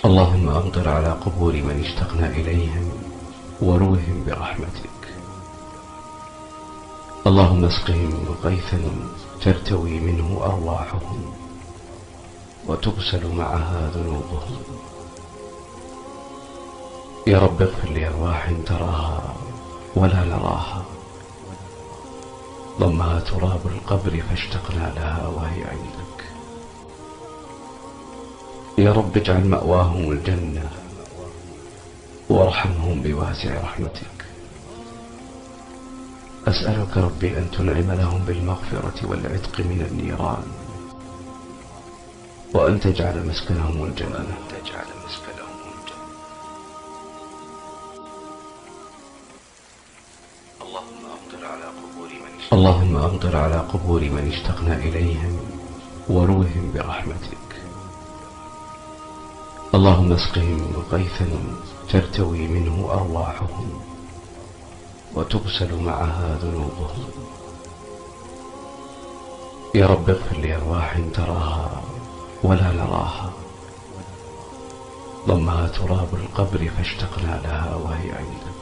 اللهم أمطر على قبور من اشتقنا إليهم وروهم برحمتك. اللهم اسقهم غيثا ترتوي منه أرواحهم وتغسل معها ذنوبهم. يا رب اغفر لأرواح تراها ولا نراها، ضمها تراب القبر فاشتقنا لها وهي عندك. يا رب اجعل مأواهم الجنة وارحمهم بواسع رحمتك. أسألك ربي أن تنعم لهم بالمغفرة والعتق من النيران، وأن تجعل مسكنهم الجنة. اللهم أمطر على قبور من اشتقنا إليهم وروهم برحمتك. اللهم اسقهم غيثا ترتوي منه أرواحهم وتغسل معها ذنوبهم. يا رب اغفر لأرواح تراها ولا نراها، ضمها تراب القبر فاشتقنا لها وهي عندك.